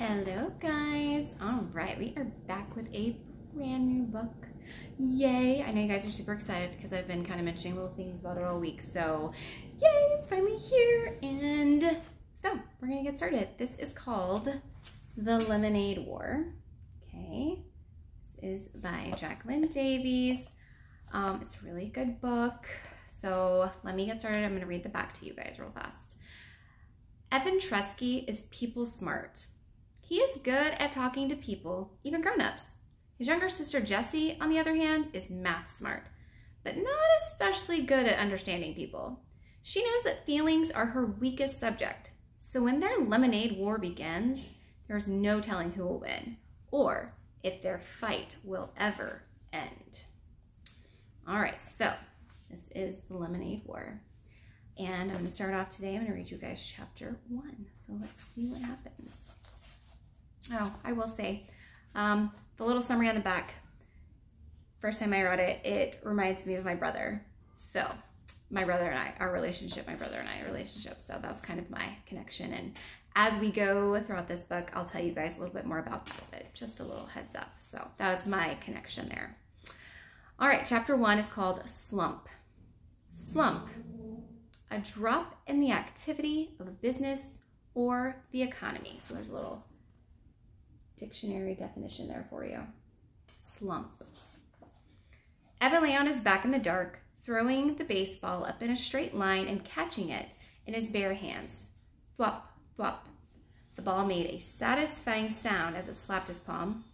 Hello guys. All right, we are back with a brand new book. Yay. I know you guys are super excited because I've been kind of mentioning little things about it all week. So yay, it's finally here. And so we're gonna get started. This is called The Lemonade War. Okay, this is by Jacqueline Davies. It's a really good book. So let me get started. I'm gonna read the back to you guys real fast. Evan Tresky is people smart. He is good at talking to people, even grown-ups. His younger sister Jessie, on the other hand, is math smart, but not especially good at understanding people. She knows that feelings are her weakest subject, so when their lemonade war begins, there's no telling who will win, or if their fight will ever end. All right, so this is the Lemonade War. And I'm going to start off today. I'm going to read you guys chapter 1. So let's see what happens. Oh, I will say, the little summary on the back, first time I read it, it reminds me of my brother. So my brother and I, our relationship. So that's kind of my connection. And as we go throughout this book, I'll tell you guys a little bit more about that, but just a little heads up. So that was my connection there. All right, chapter 1 is called Slump. Slump. A drop in the activity of a business or the economy. So there's a little dictionary definition there for you. Slump. Evan lay on his back in the dark, throwing the baseball up in a straight line and catching it in his bare hands. Thwop, thwop. The ball made a satisfying sound as it slapped his palm.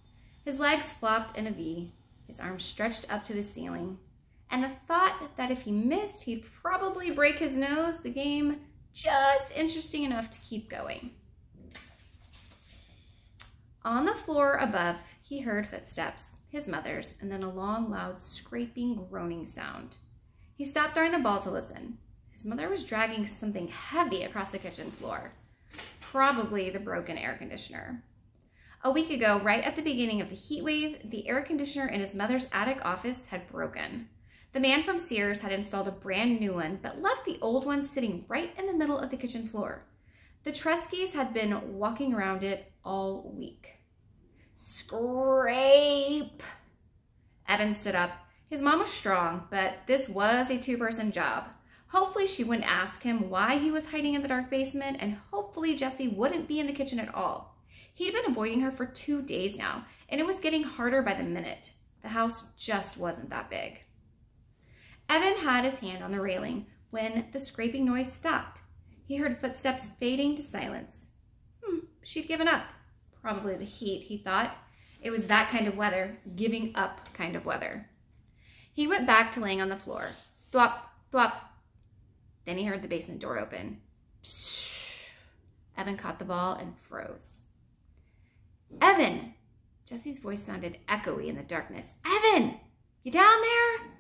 His legs flopped in a V, his arms stretched up to the ceiling. And the thought that if he missed, he'd probably break his nose, the game just interesting enough to keep going. On the floor above, he heard footsteps, his mother's, and then a long, loud, scraping, groaning sound. He stopped throwing the ball to listen. His mother was dragging something heavy across the kitchen floor, probably the broken air conditioner. A week ago, right at the beginning of the heat wave, the air conditioner in his mother's attic office had broken. The man from Sears had installed a brand new one, but left the old one sitting right in the middle of the kitchen floor. The Treskys had been walking around it all week. Scrape! Evan stood up. His mom was strong, but this was a two-person job. Hopefully she wouldn't ask him why he was hiding in the dark basement, and hopefully Jessie wouldn't be in the kitchen at all. He'd been avoiding her for 2 days now, and it was getting harder by the minute. The house just wasn't that big. Evan had his hand on the railing when the scraping noise stopped. He heard footsteps fading to silence. She'd given up. Probably the heat, he thought. It was that kind of weather, giving up kind of weather. He went back to laying on the floor. Thwop, thwop. Then he heard the basement door open. Psh. Evan caught the ball and froze. Evan! Jessie's voice sounded echoey in the darkness. Evan! You down there?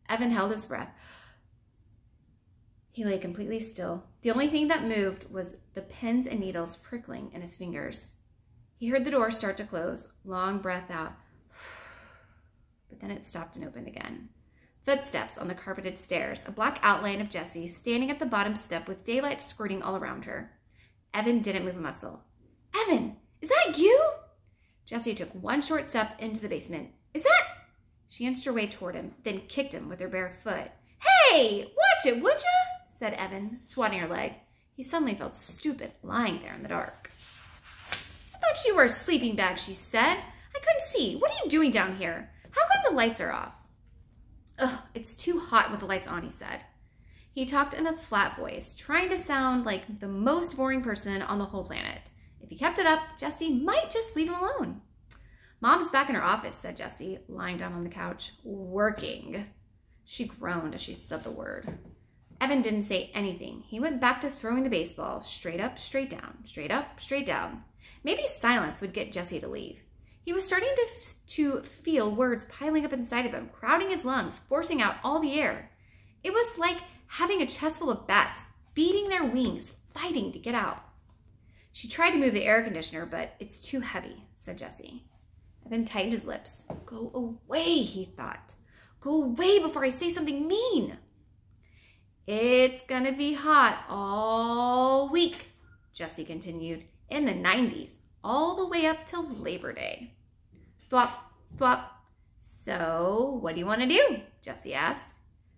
Evan held his breath. He lay completely still. The only thing that moved was the pins and needles prickling in his fingers. He heard the door start to close, long breath out. But then it stopped and opened again. Footsteps on the carpeted stairs, a black outline of Jessie standing at the bottom step with daylight squirting all around her. Evan didn't move a muscle. Evan, is that you? Jessie took one short step into the basement. Is that? She inched her way toward him, then kicked him with her bare foot. Hey, watch it, would ya? Said Evan, swatting her leg. He suddenly felt stupid, lying there in the dark. I thought you were a sleeping bag, she said. I couldn't see. What are you doing down here? How come the lights are off? Ugh, it's too hot with the lights on, he said. He talked in a flat voice, trying to sound like the most boring person on the whole planet. If he kept it up, Jessie might just leave him alone. Mom's back in her office, said Jessie, lying down on the couch. Working. She groaned as she said the word. Evan didn't say anything. He went back to throwing the baseball, straight up, straight down, straight up, straight down. Maybe silence would get Jessie to leave. He was starting to feel words piling up inside of him, crowding his lungs, forcing out all the air. It was like having a chest full of bats, beating their wings, fighting to get out. She tried to move the air conditioner, but it's too heavy, said Jessie. Evan tightened his lips. Go away, he thought. Go away before I say something mean. It's gonna be hot all week, Jessie continued. In the 90s, all the way up till Labor Day. Thwop, thwop. So, what do you want to do? Jessie asked.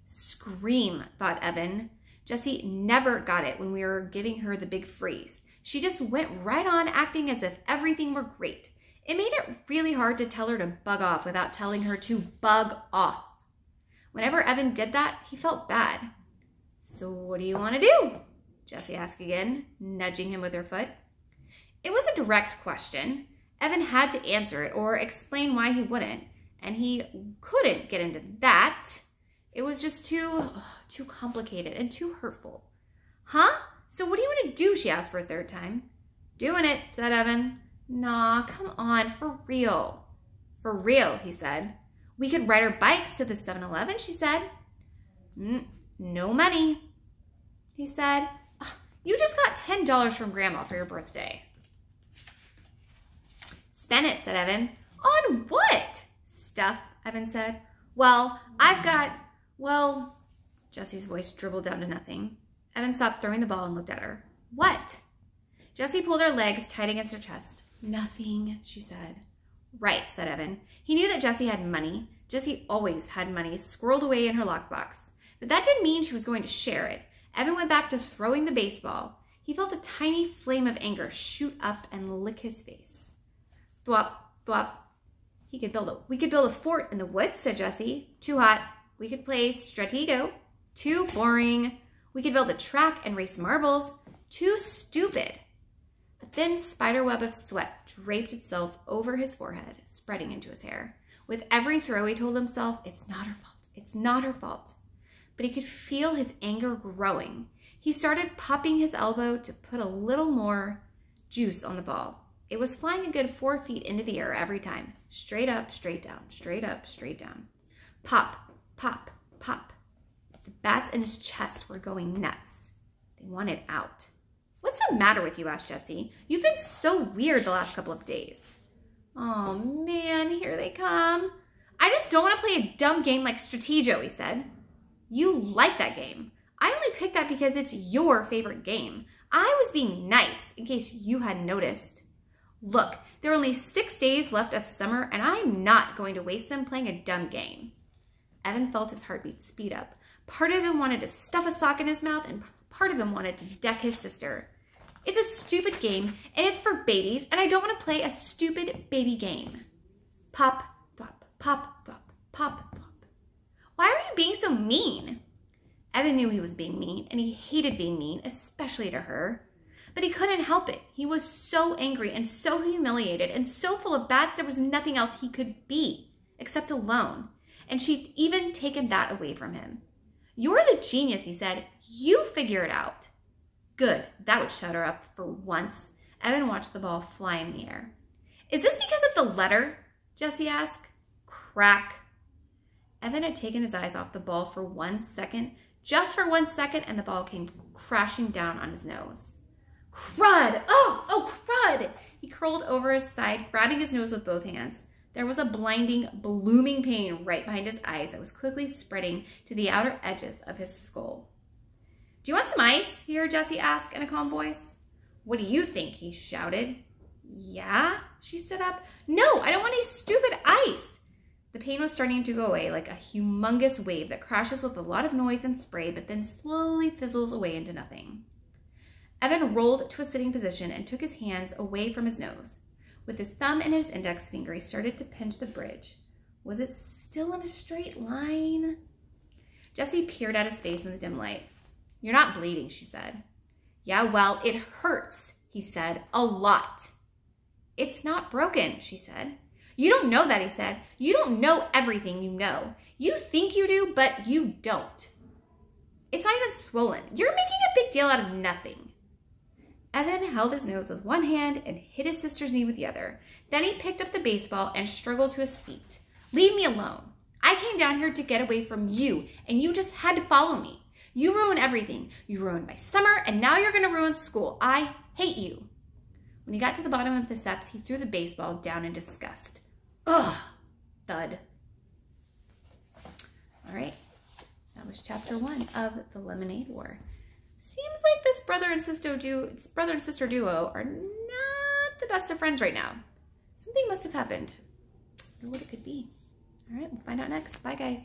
Scream, thought Evan. Jessie never got it when we were giving her the big freeze. She just went right on acting as if everything were great. It made it really hard to tell her to bug off without telling her to bug off. Whenever Evan did that, he felt bad. So what do you want to do? Jessie asked again, nudging him with her foot. It was a direct question. Evan had to answer it or explain why he wouldn't, and he couldn't get into that. It was just too complicated and too hurtful. Huh? So what do you want to do? She asked for a third time. Doing it, said Evan. Nah, come on, for real. For real, he said. We could ride our bikes to the 7-Eleven, she said. No money, he said. You just got $10 from Grandma for your birthday. Spend it, said Evan. On what? Stuff, Evan said. Well, Jessie's voice dribbled down to nothing. Evan stopped throwing the ball and looked at her. What? Jessie pulled her legs tight against her chest. Nothing, she said. Right, said Evan. He knew that Jessie had money. Jessie always had money squirreled away in her lockbox. But that didn't mean she was going to share it. Evan went back to throwing the baseball. He felt a tiny flame of anger shoot up and lick his face. Thwop, thwop. We could build a fort in the woods, said Jessie. Too hot. We could play Stratego. Too boring. We could build a track and race marbles. Too stupid. A thin spider web of sweat draped itself over his forehead, spreading into his hair. With every throw, he told himself, it's not her fault. It's not her fault. But he could feel his anger growing. He started popping his elbow to put a little more juice on the ball. It was flying a good 4 feet into the air every time. Straight up, straight down, straight up, straight down. Pop, pop, pop. The bats in his chest were going nuts. They wanted out. What's the matter with you? Asked Jessie. You've been so weird the last couple of days. Oh man, here they come. I just don't want to play a dumb game like Stratego, he said. You like that game. I only picked that because it's your favorite game. I was being nice, in case you hadn't noticed. Look, there are only 6 days left of summer, and I'm not going to waste them playing a dumb game. Evan felt his heartbeat speed up. Part of him wanted to stuff a sock in his mouth, and part of him wanted to deck his sister. It's a stupid game, and it's for babies, and I don't want to play a stupid baby game. Pop, thwop, pop, thwop, pop, thwop. Why are you being so mean? Evan knew he was being mean, and he hated being mean, especially to her. But he couldn't help it. He was so angry and so humiliated and so full of bats there was nothing else he could be except alone. And she'd even taken that away from him. You're the genius, he said. You figure it out. Good. That would shut her up for once. Evan watched the ball fly in the air. Is this because of the letter? Jessie asked. Crack. Evan had taken his eyes off the ball for 1 second, just for 1 second, and the ball came crashing down on his nose. Crud! Oh, crud! He curled over his side, grabbing his nose with both hands. There was a blinding, blooming pain right behind his eyes that was quickly spreading to the outer edges of his skull. Do you want some ice? He heard Jessie ask in a calm voice. What do you think? He shouted. Yeah? She stood up. No, I don't want any stupid ice. The pain was starting to go away like a humongous wave that crashes with a lot of noise and spray, but then slowly fizzles away into nothing. Evan rolled to a sitting position and took his hands away from his nose. With his thumb and his index finger, he started to pinch the bridge. Was it still in a straight line? Jessie peered at his face in the dim light. You're not bleeding, she said. Yeah, well, it hurts, he said, a lot. It's not broken, she said. You don't know that, he said. You don't know everything you know. You think you do, but you don't. It's not even swollen. You're making a big deal out of nothing. Evan held his nose with one hand and hit his sister's knee with the other. Then he picked up the baseball and struggled to his feet. Leave me alone. I came down here to get away from you, and you just had to follow me. You ruined everything. You ruined my summer, and now you're going to ruin school. I hate you. When he got to the bottom of the steps, he threw the baseball down in disgust. Ugh! Thud. All right. That was chapter 1 of The Lemonade War. Seems like this brother and sister duo are not the best of friends right now. Something must have happened. I don't know what it could be. All right, we'll find out next. Bye, guys.